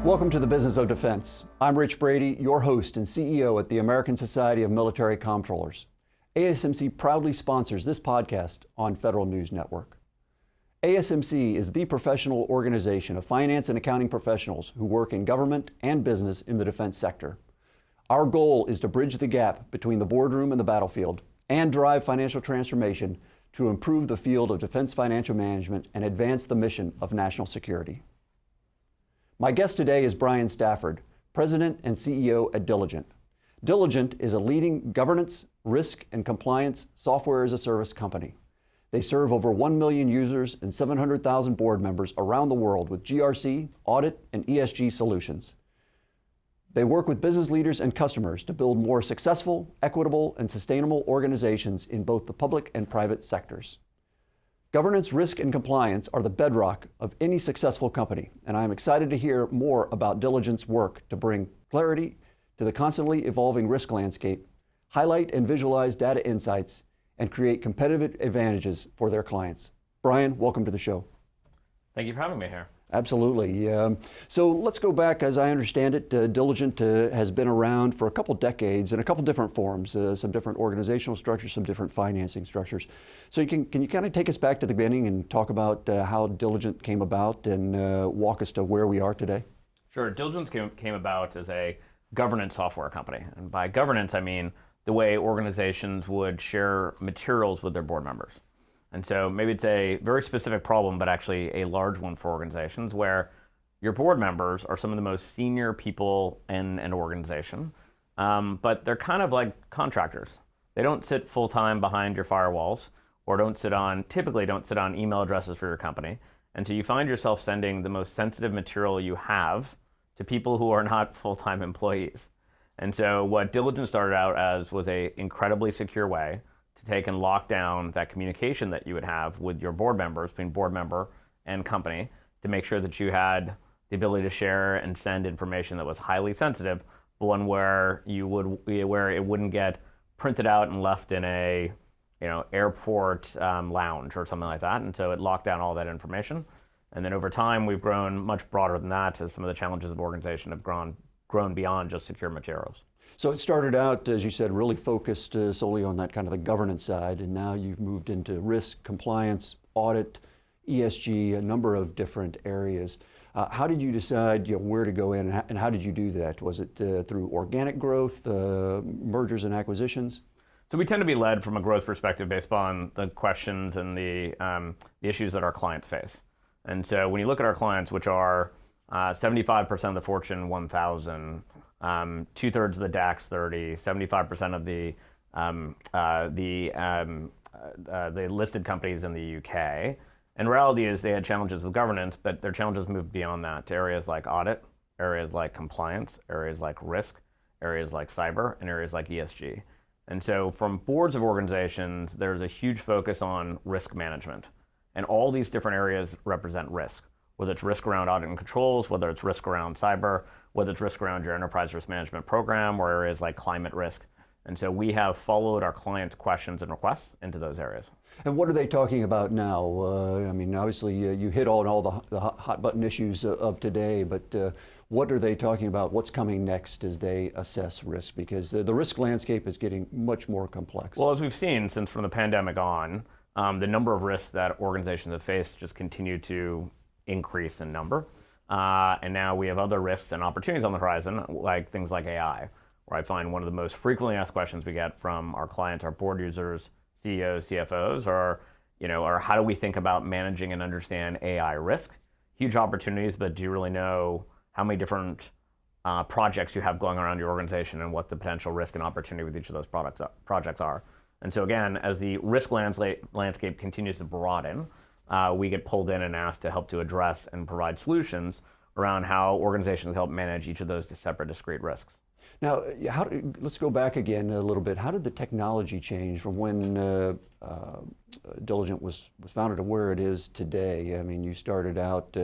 Welcome to the Business of Defense. I'm Rich Brady, your host and CEO at the American Society of Military Comptrollers. ASMC proudly sponsors this podcast on Federal News Network. ASMC is the professional organization of finance and accounting professionals who work in government and business in the defense sector. Our goal is to bridge the gap between the boardroom and the battlefield and drive financial transformation to improve the field of defense financial management and advance the mission of national security. My guest today is Brian Stafford, President and CEO at Diligent. Diligent is a leading governance, risk, and compliance software as a service company. They serve over 1 million users and 700,000 board members around the world with GRC, audit, and ESG solutions. They work with business leaders and customers to build more successful, equitable, and sustainable organizations in both the public and private sectors. Governance, risk, and compliance are the bedrock of any successful company, and I am excited to hear more about Diligent's work to bring clarity to the constantly evolving risk landscape, highlight and visualize data insights, and create competitive advantages for their clients. Brian, welcome to the show. Thank you for having me here. Absolutely. So let's go back. As I understand it, Diligent has been around for a couple decades in a couple different forms, some different organizational structures, some different financing structures. So can you kind of take us back to the beginning and talk about how Diligent came about and walk us to where we are today? Sure. Diligence came about as a governance software company. And by governance, I mean the way organizations would share materials with their board members. And so maybe it's a very specific problem, but actually a large one for organizations where your board members are some of the most senior people in an organization, but they're kind of like contractors. They don't sit full-time behind your firewalls or typically don't sit on email addresses for your company. And so you find yourself sending the most sensitive material you have to people who are not full-time employees. And so what Diligent started out as was a incredibly secure way to take and lock down that communication that you would have with your board members, between board member and company, to make sure that you had the ability to share and send information that was highly sensitive, but one where it wouldn't get printed out and left in a airport lounge or something like that. And so it locked down all that information. And then over time, we've grown much broader than that as some of the challenges of the organization have grown beyond just secure materials. So it started out, as you said, really focused solely on that kind of the governance side, and now you've moved into risk, compliance, audit, ESG, a number of different areas. How did you decide where to go in, and how did you do that? Was it through organic growth, mergers and acquisitions? So we tend to be led from a growth perspective based on the questions and the issues that our clients face. And so when you look at our clients, which are 75% of the Fortune 1000, 2/3 of the DAX 30, 75% of the listed companies in the UK. And reality is they had challenges with governance, but their challenges moved beyond that to areas like audit, areas like compliance, areas like risk, areas like cyber, and areas like ESG. And so from boards of organizations, there's a huge focus on risk management. And all these different areas represent risk, whether it's risk around audit and controls, whether it's risk around cyber, whether it's risk around your enterprise risk management program, or areas like climate risk. And so we have followed our clients' questions and requests into those areas. And what are they talking about now? Obviously you hit on all the hot button issues of today, but what are they talking about? What's coming next as they assess risk? Because the risk landscape is getting much more complex. Well, as we've seen since from the pandemic on, the number of risks that organizations have faced just continue to increase in number. And now we have other risks and opportunities on the horizon, like things like AI, where I find one of the most frequently asked questions we get from our clients, our board users, CEOs, CFOs, are how do we think about managing and understand AI risk? Huge opportunities, but do you really know how many different projects you have going around your organization and what the potential risk and opportunity with each of those projects are? And so again, as the risk landscape continues to broaden, we get pulled in and asked to help to address and provide solutions around how organizations help manage each of those separate discrete risks. Now, let's go back again a little bit. How did the technology change from when Diligent was founded to where it is today? I mean, you started out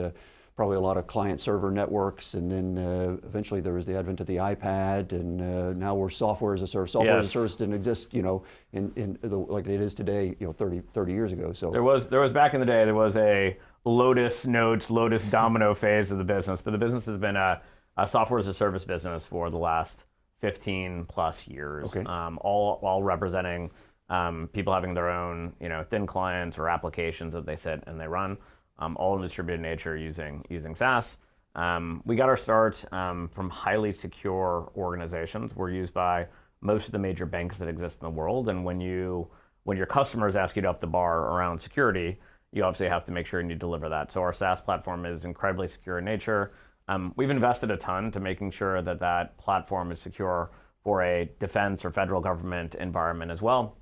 probably a lot of client-server networks, and then eventually there was the advent of the iPad, and now we're software as a service. Software as a service didn't exist, like it is today, 30 years ago. So there was back in the day, there was a Lotus Notes, Lotus Domino phase of the business, but the business has been a software as a service business for the last 15 plus years, okay. All representing people having their own, thin clients or applications that they sit and they run. All in distributed nature using SaaS. We got our start from highly secure organizations. We're used by most of the major banks that exist in the world. And when your customers ask you to up the bar around security, you obviously have to make sure you deliver that. So our SaaS platform is incredibly secure in nature. We've invested a ton to making sure that that platform is secure for a defense or federal government environment as well.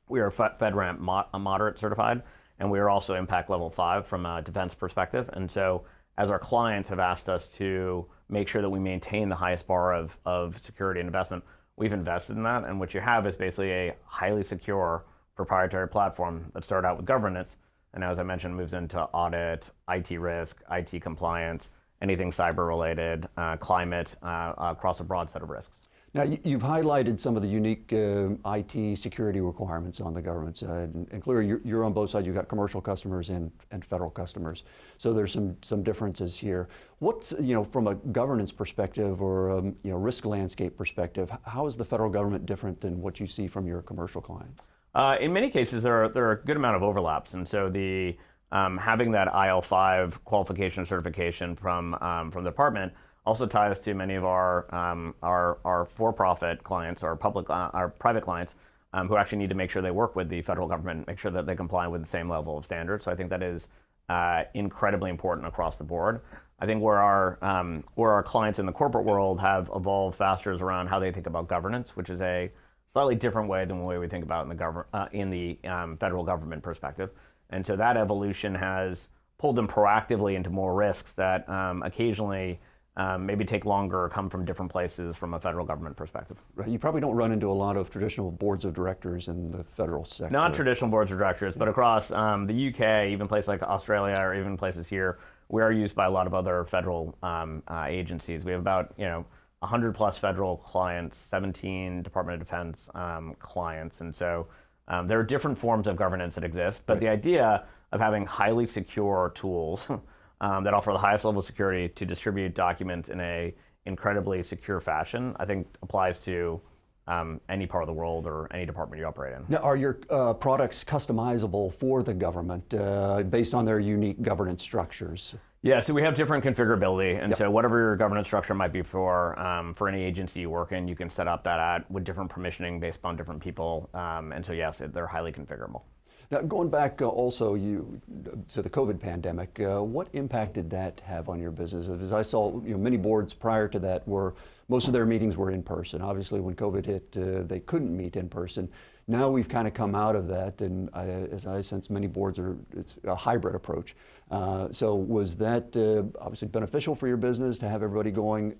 We are FedRAMP moderate certified, and we are also Impact Level 5 from a defense perspective. And so as our clients have asked us to make sure that we maintain the highest bar of security and investment, we've invested in that. And what you have is basically a highly secure proprietary platform that started out with governance, and as I mentioned, moves into audit, IT risk, IT compliance, anything cyber related, climate, across a broad set of risks. Now, you've highlighted some of the unique IT security requirements on the government side, and clearly you're on both sides. You've got commercial customers and federal customers, so there's some differences here. What's, from a governance perspective or risk landscape perspective, how is the federal government different than what you see from your commercial clients? In many cases, there are a good amount of overlaps, and so the having that IL5 qualification certification from the department also ties to many of our for-profit clients, our private clients, who actually need to make sure they work with the federal government, make sure that they comply with the same level of standards. So I think that is incredibly important across the board. I think where our clients in the corporate world have evolved faster is around how they think about governance, which is a slightly different way than the way we think about in the federal government perspective. And so that evolution has pulled them proactively into more risks that occasionally maybe take longer or come from different places from a federal government perspective. Right. You probably don't run into a lot of traditional boards of directors in the federal sector. Not traditional boards of directors, but across the UK, even places like Australia, or even places here, we are used by a lot of other federal agencies. We have about 100 plus federal clients, 17 Department of Defense clients, and so there are different forms of governance that exist. But right. The idea of having highly secure tools that offer the highest level of security to distribute documents in a incredibly secure fashion, I think applies to any part of the world or any department you operate in. Now, are your products customizable for the government based on their unique governance structures? Yeah, so we have different configurability, and so whatever your governance structure might be for any agency you work in, you can set up that with different permissioning based upon different people, and so yes, they're highly configurable. Now, going back also to the COVID pandemic, what impact did that have on your business? As I saw, many boards prior to that most of their meetings were in person. Obviously, when COVID hit, they couldn't meet in person. Now we've kind of come out of that, and as I sense, many boards it's a hybrid approach. So was that obviously beneficial for your business to have everybody going,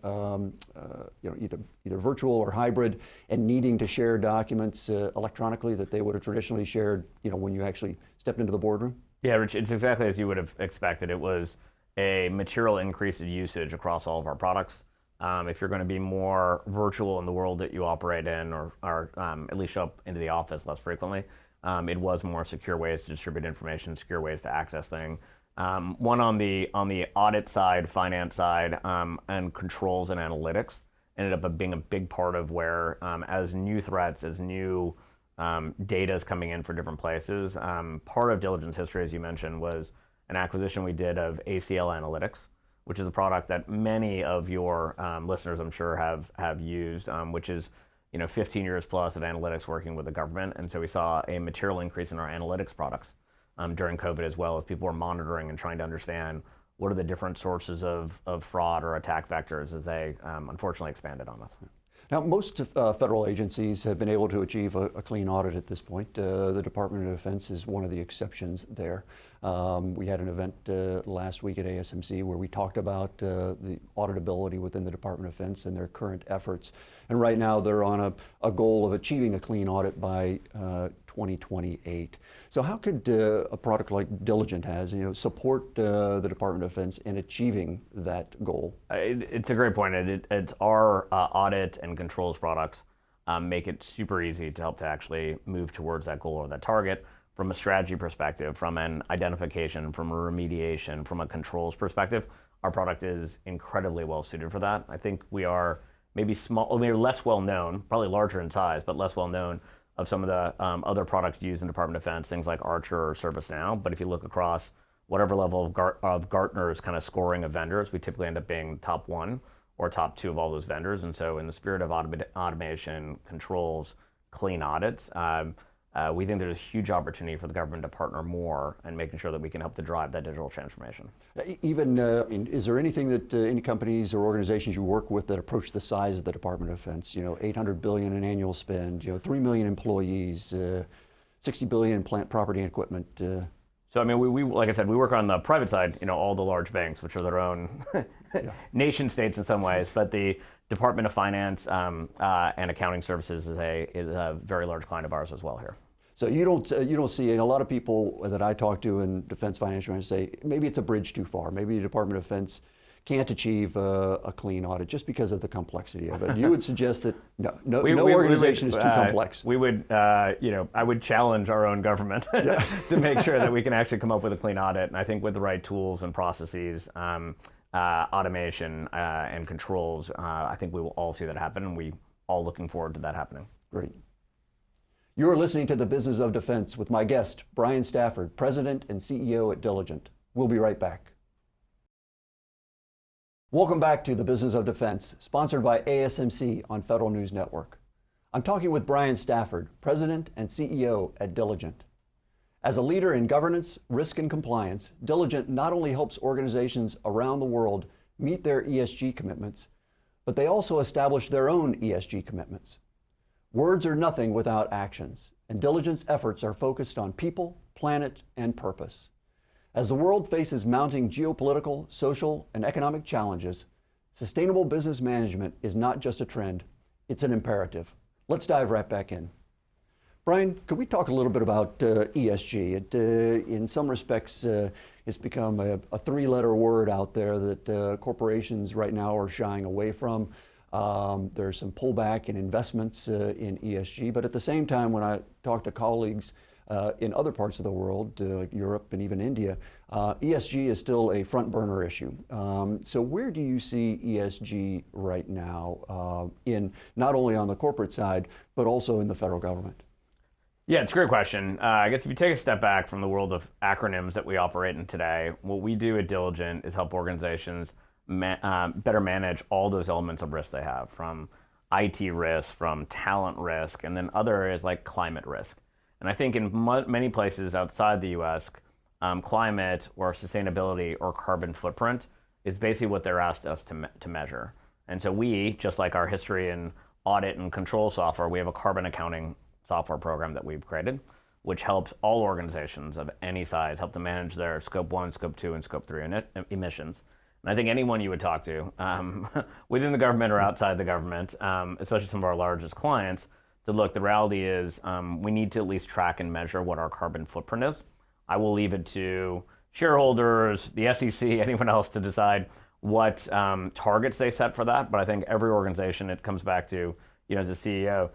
either virtual or hybrid, and needing to share documents electronically that they would have traditionally shared, when you actually stepped into the boardroom? Yeah, Rich, it's exactly as you would have expected. It was a material increase in usage across all of our products. If you're going to be more virtual in the world that you operate in, or at least show up into the office less frequently, it was more secure ways to distribute information, secure ways to access things. One on the audit side, finance side, and controls and analytics ended up being a big part of where, as new threats, as new data is coming in for different places, part of diligence history, as you mentioned, was an acquisition we did of ACL Analytics, which is a product that many of your listeners, I'm sure, have used, which is 15 years plus of analytics working with the government. And so we saw a material increase in our analytics products during COVID, as well as people were monitoring and trying to understand what are the different sources of fraud or attack vectors as they unfortunately expanded on us. Now, most federal agencies have been able to achieve a clean audit at this point. The Department of Defense is one of the exceptions there. We had an event last week at ASMC where we talked about the auditability within the Department of Defense and their current efforts. And right now they're on a goal of achieving a clean audit by 2028. So how could a product like Diligent has, support the Department of Defense in achieving that goal? It's a great point. It's our audit and controls products make it super easy to help to actually move towards that goal or that target from a strategy perspective, from an identification, from a remediation, from a controls perspective. Our product is incredibly well suited for that. I think we are maybe less well known, probably larger in size, but less well known of some of the other products used in Department of Defense, things like Archer or ServiceNow. But if you look across whatever level of Gartner's kind of scoring of vendors, we typically end up being top one or top two of all those vendors. And so in the spirit of automation, controls, clean audits, we think there's a huge opportunity for the government to partner more and making sure that we can help to drive that digital transformation. Even, is there anything that any companies or organizations you work with that approach the size of the Department of Defense? $800 billion in annual spend, 3 million employees, $60 billion in plant property and equipment. So I mean, we like I said, we work on the private side, all the large banks, which are their own nation states in some ways, but the Department of Finance and Accounting Services is a very large client of ours as well here. So you don't see, and a lot of people that I talk to in defense financial management say maybe it's a bridge too far. Maybe the Department of Defense can't achieve a clean audit just because of the complexity of it. You would suggest that no organization is too complex. We would, I would challenge our own government to make sure that we can actually come up with a clean audit. And I think with the right tools and processes, automation and controls, I think we will all see that happen, and we all looking forward to that happening. Great. You're listening to The Business of Defense with my guest, Brian Stafford, President and CEO at Diligent. We'll be right back. Welcome back to The Business of Defense, sponsored by ASMC on Federal News Network. I'm talking with Brian Stafford, President and CEO at Diligent. As a leader in governance, risk, and compliance, Diligent not only helps organizations around the world meet their ESG commitments, but they also establish their own ESG commitments. Words are nothing without actions, and Diligent's efforts are focused on people, planet, and purpose. As the world faces mounting geopolitical, social, and economic challenges, sustainable business management is not just a trend, it's an imperative. Let's dive right back in. Brian, could we talk a little bit about ESG? It, in some respects, it's become a three-letter word out there that corporations right now are shying away from. There's some pullback in investments in ESG, but at the same time, when I talk to colleagues in other parts of the world, like Europe and even India, ESG is still a front burner issue. So where do you see ESG right now in not only on the corporate side, but also in the federal government? Yeah, it's a great question. I guess if you take a step back from the world of acronyms that we operate in today, what we do at Diligent is help organizations better manage all those elements of risk they have, from IT risk, from talent risk, and then other areas like climate risk. And I think in many places outside the US, climate or sustainability or carbon footprint is basically what they're asked us to measure. And so we, just like our history in audit and control software, we have a carbon accounting software program that we've created, which helps all organizations of any size help to manage their scope 1, scope 2, and scope 3 emissions. And I think anyone you would talk to, within the government or outside the government, especially some of our largest clients, to look, the reality is we need to at least track and measure what our carbon footprint is. I will leave it to shareholders, the SEC, anyone else to decide what targets they set for that. But I think every organization, it comes back to, as a CEO,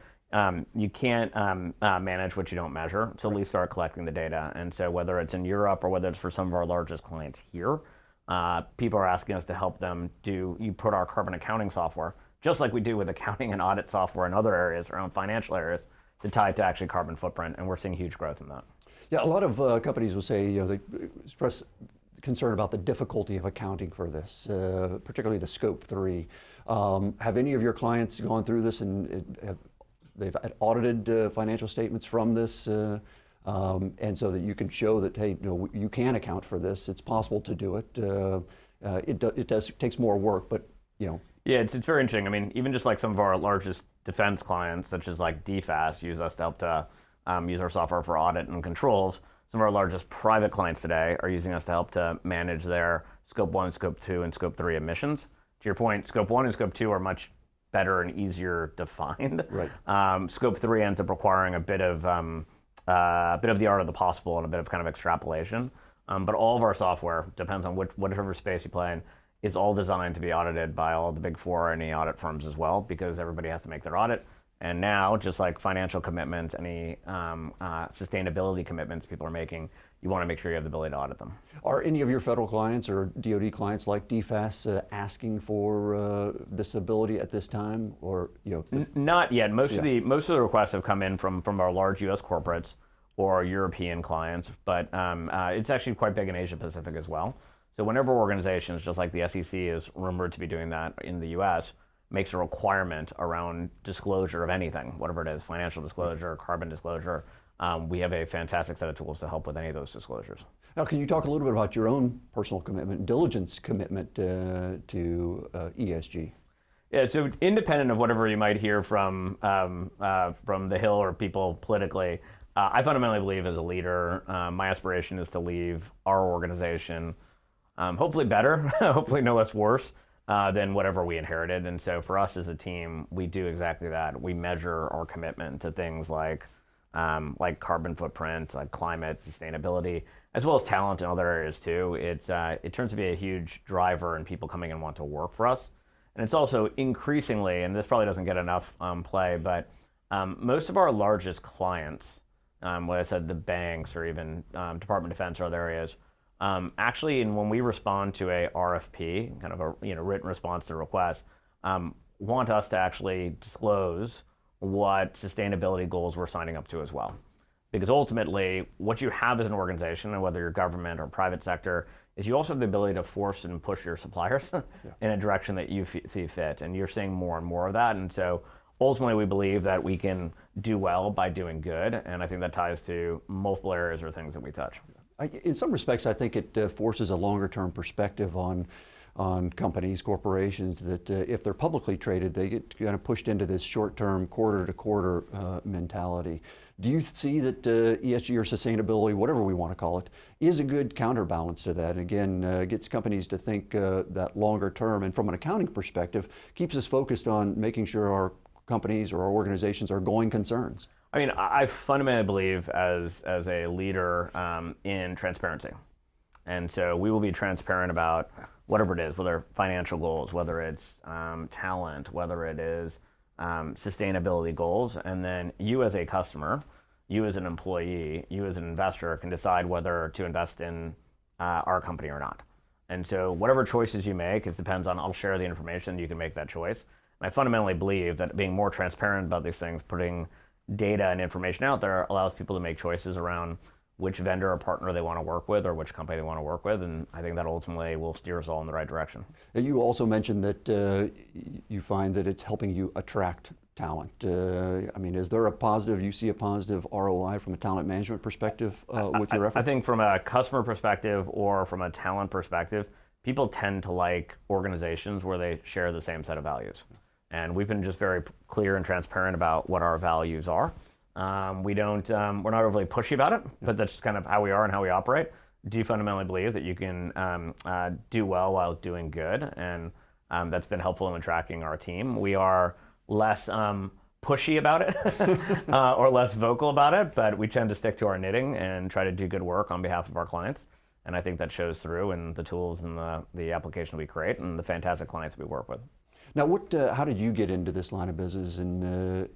you can't manage what you don't measure. So at least start collecting the data. And so whether it's in Europe or whether it's for some of our largest clients here, people are asking us to help them put our carbon accounting software, just like we do with accounting and audit software in other areas, around financial areas, to tie it to actually carbon footprint. And we're seeing huge growth in that. Yeah, a lot of companies will say, they express concern about the difficulty of accounting for this, particularly the scope 3. Have any of your clients gone through this and they've audited financial statements from this, and so that you can show that, hey, you can account for this. It's possible to do it. It takes more work, but Yeah, it's very interesting. I mean, even just like some of our largest defense clients, such as like DFAS, use us to help to use our software for audit and controls. Some of our largest private clients today are using us to help to manage their scope 1, scope 2, and scope 3 emissions. To your point, scope 1 and scope 2 are much better and easier defined. Right. Scope 3 ends up requiring a bit of a bit of the art of the possible and a bit of kind of extrapolation. But all of our software, depends on whatever space you play in, is all designed to be audited by all the big four and any audit firms as well, because everybody has to make their audit. And now, just like financial commitments, any sustainability commitments people are making, you want to make sure you have the ability to audit them. Are any of your federal clients or DoD clients like DFAS asking for this ability at this time, or Not yet. Most of the requests have come in from our large U.S. corporates or European clients, but it's actually quite big in Asia Pacific as well. So whenever organizations, just like the SEC is rumored to be doing that in the U.S., makes a requirement around disclosure of anything, whatever it is, financial disclosure, carbon disclosure, we have a fantastic set of tools to help with any of those disclosures. Now, can you talk a little bit about your own personal commitment, diligence commitment to ESG? Yeah, so independent of whatever you might hear from the Hill or people politically, I fundamentally believe as a leader, my aspiration is to leave our organization hopefully better, hopefully no less worse than whatever we inherited. And so for us as a team, we do exactly that. We measure our commitment to things like carbon footprint, like climate, sustainability, as well as talent in other areas too. It turns to be a huge driver in people coming and want to work for us. And it's also increasingly, and this probably doesn't get enough play, but most of our largest clients, like I said, the banks or even Department of Defense or other areas, actually, and when we respond to a RFP, kind of a written response to a request, want us to actually disclose what sustainability goals we're signing up to as well. Because ultimately, what you have as an organization, and whether you're government or private sector, is you also have the ability to force and push your suppliers in a direction that you see fit. And you're seeing more and more of that. And so ultimately, we believe that we can do well by doing good. And I think that ties to multiple areas or things that we touch. In some respects, I think it forces a longer-term perspective on companies, corporations, that if they're publicly traded, they get kind of pushed into this short-term, quarter-to-quarter mentality. Do you see that ESG or sustainability, whatever we want to call it, is a good counterbalance to that? Again, gets companies to think that longer term, and from an accounting perspective, keeps us focused on making sure our companies or our organizations are going concerns. I mean, I fundamentally believe as a leader in transparency. And so we will be transparent about whatever it is, whether financial goals, whether it's talent, whether it is sustainability goals. And then you as a customer, you as an employee, you as an investor can decide whether to invest in our company or not. And so whatever choices you make, it depends on, I'll share the information, you can make that choice. And I fundamentally believe that being more transparent about these things, putting data and information out there, allows people to make choices around which vendor or partner they want to work with or which company they want to work with. And I think that ultimately will steer us all in the right direction. You also mentioned that you find that it's helping you attract talent. I mean, is there a positive, you see a positive ROI from a talent management perspective with your efforts? I think from a customer perspective or from a talent perspective, people tend to like organizations where they share the same set of values. And we've been just very clear and transparent about what our values are. We're not overly pushy about it, but that's just kind of how we are and how we operate. Do you fundamentally believe that you can do well while doing good? And that's been helpful in attracting our team. We are less pushy about it or less vocal about it, but we tend to stick to our knitting and try to do good work on behalf of our clients. And I think that shows through in the tools and the application we create and the fantastic clients we work with. Now, how did you get into this line of business, and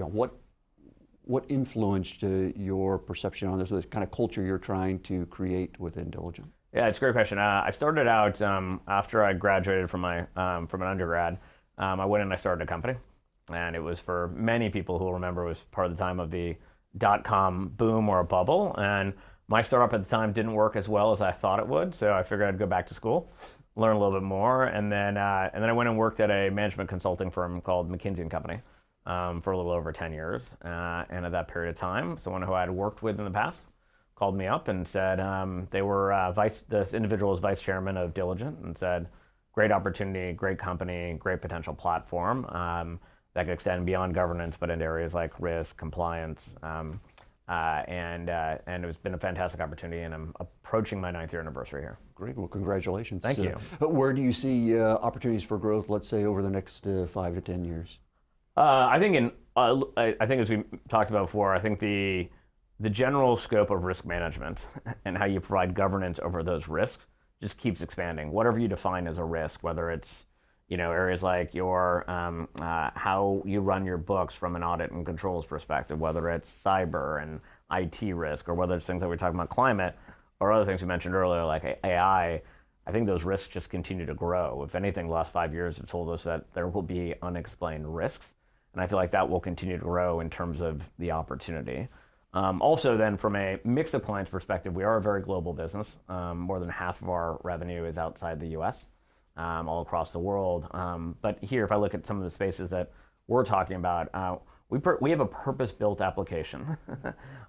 what influenced your perception on this, the kind of culture you're trying to create within Diligent? Yeah, it's a great question. I started out after I graduated from an undergrad. I went and I started a company, and it was, for many people who will remember, it was part of the time of the .com boom or a bubble, and my startup at the time didn't work as well as I thought it would, so I figured I'd go back to school, learn a little bit more, and then I went and worked at a management consulting firm called McKinsey & Company for a little over 10 years. And at that period of time, someone who I had worked with in the past called me up and said they were this individual was vice chairman of Diligent, and said, great opportunity, great company, great potential platform that could extend beyond governance, but into areas like risk, compliance, and it's been a fantastic opportunity, and I'm approaching my 9th year anniversary here. Great, well, congratulations. Thank you. Where do you see opportunities for growth, let's say, over the next 5 to 10 years? I think as we talked about before, I think the the general scope of risk management and how you provide governance over those risks just keeps expanding. Whatever you define as a risk, whether it's areas like your how you run your books from an audit and controls perspective, whether it's cyber and IT risk, or whether it's things that we're talking about climate, or other things we mentioned earlier like AI. I think those risks just continue to grow. If anything, the last 5 years have told us that there will be unexplained risks, and I feel like that will continue to grow in terms of the opportunity. Also, then, from a mix of clients perspective, we are a very global business. More than half of our revenue is outside the U.S., all across the world. But here, if I look at some of the spaces that we're talking about, we have a purpose-built application.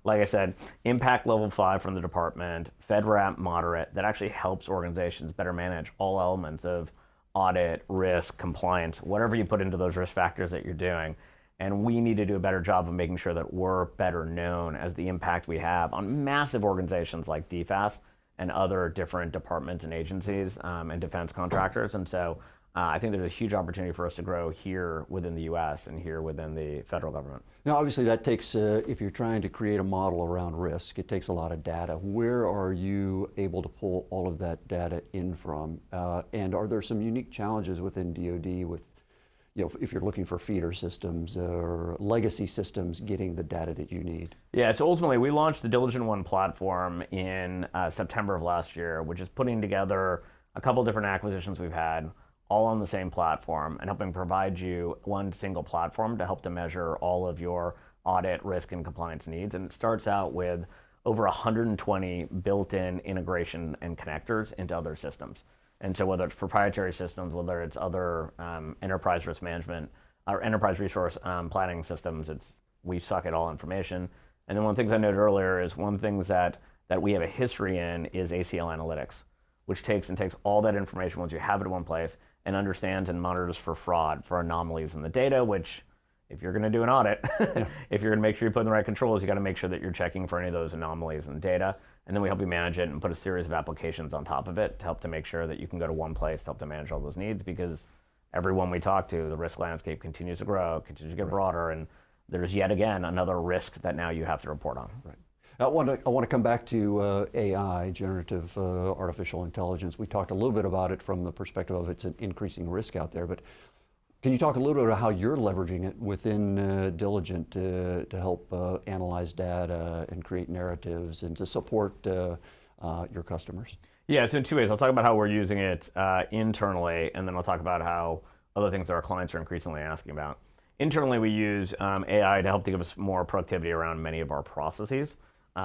Like I said, impact level 5 from the department, FedRAMP moderate, that actually helps organizations better manage all elements of audit, risk, compliance, whatever you put into those risk factors that you're doing. And we need to do a better job of making sure that we're better known as the impact we have on massive organizations like DFAS and other different departments and agencies and defense contractors. And so I think there's a huge opportunity for us to grow here within the U.S. and here within the federal government. Now, obviously, that takes, if you're trying to create a model around risk, it takes a lot of data. Where are you able to pull all of that data in from? And are there some unique challenges within DoD with, if you're looking for feeder systems or legacy systems, getting the data that you need? Yeah, so ultimately, we launched the Diligent One platform in September of last year, which is putting together a couple different acquisitions we've had, all on the same platform, and helping provide you one single platform to help to measure all of your audit, risk, and compliance needs. And it starts out with over 120 built-in integration and connectors into other systems. And so whether it's proprietary systems, whether it's other enterprise risk management or enterprise resource planning systems, we suck at all information. And then one of the things I noted earlier is one of the things that we have a history in is ACL analytics, which takes all that information once you have it in one place and understands and monitors for fraud, for anomalies in the data, which if you're going to do an audit, if you're going to make sure you put in the right controls, you got to make sure that you're checking for any of those anomalies in the data. And then we help you manage it and put a series of applications on top of it to help to make sure that you can go to one place to help to manage all those needs, because everyone we talk to, the risk landscape continues to grow, continues to get broader, and there's yet again another risk that now you have to report on. Right. I want to come back to AI, generative artificial intelligence. We talked a little bit about it from the perspective of it's an increasing risk out there, but can you talk a little bit about how you're leveraging it within Diligent to help analyze data and create narratives and to support your customers? Yeah, so in two ways. I'll talk about how we're using it internally, and then I'll talk about how other things that our clients are increasingly asking about. Internally, we use AI to help to give us more productivity around many of our processes,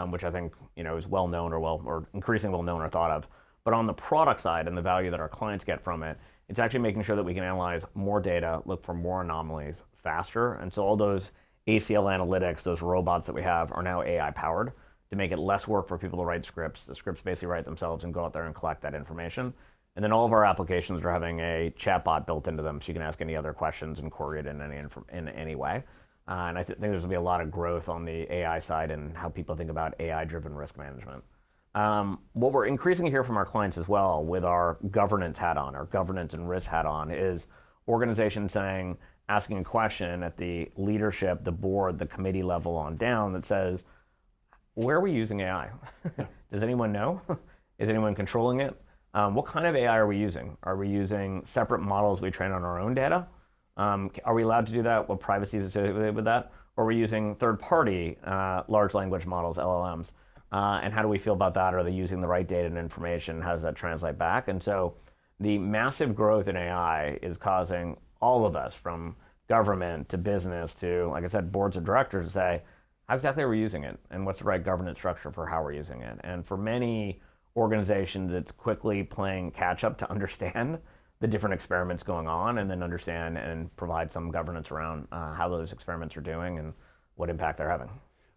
which I think is well known or increasingly well known or thought of. But on the product side and the value that our clients get from it, it's actually making sure that we can analyze more data, look for more anomalies faster. And so all those ACL analytics, those robots that we have, are now AI powered to make it less work for people to write scripts. The scripts basically write themselves and go out there and collect that information. And then all of our applications are having a chatbot built into them, so you can ask any other questions and query it in any way. And I think there's going to be a lot of growth on the AI side and how people think about AI-driven risk management. What we're increasingly hear from our clients as well with our governance hat on, our governance and risk hat on, is organizations asking a question at the leadership, the board, the committee level on down that says, where are we using AI? Does anyone know? Is anyone controlling it? What kind of AI are we using? Are we using separate models we train on our own data? Are we allowed to do that? What privacy is associated with that? Or are we using third-party large language models, LLMs? And how do we feel about that? Are they using the right data and information? How does that translate back? And so the massive growth in AI is causing all of us, from government to business to, like I said, boards of directors, to say, how exactly are we using it? And what's the right governance structure for how we're using it? And for many organizations, it's quickly playing catch up to understand the different experiments going on and then understand and provide some governance around how those experiments are doing and what impact they're having.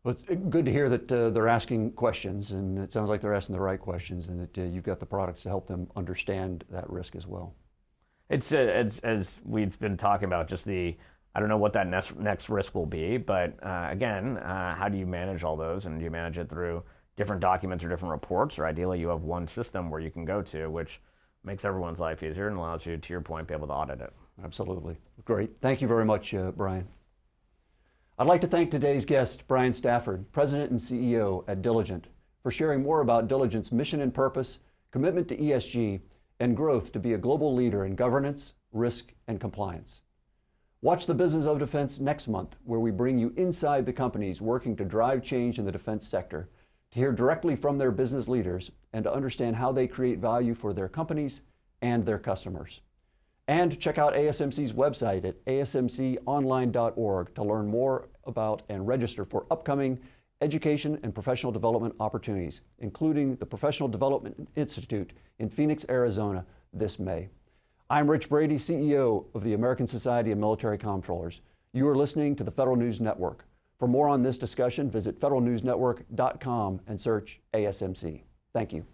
Well, it's good to hear that they're asking questions, and it sounds like they're asking the right questions, and that you've got the products to help them understand that risk as well. It's as we've been talking about, just I don't know what that next risk will be, but again, how do you manage all those? And do you manage it through different documents or different reports, or ideally you have one system where you can go to, which makes everyone's life easier and allows you, to your point, be able to audit it. Absolutely. Great. Thank you very much, Brian. I'd like to thank today's guest, Brian Stafford, President and CEO at Diligent, for sharing more about Diligent's mission and purpose, commitment to ESG, and growth to be a global leader in governance, risk, and compliance. Watch The Business of Defense next month, where we bring you inside the companies working to drive change in the defense sector, to hear directly from their business leaders and to understand how they create value for their companies and their customers. And check out ASMC's website at asmconline.org to learn more about and register for upcoming education and professional development opportunities, including the Professional Development Institute in Phoenix, Arizona this May. I'm Rich Brady, CEO of the American Society of Military Comptrollers. You are listening to the Federal News Network. For more on this discussion, visit federalnewsnetwork.com and search ASMC. Thank you.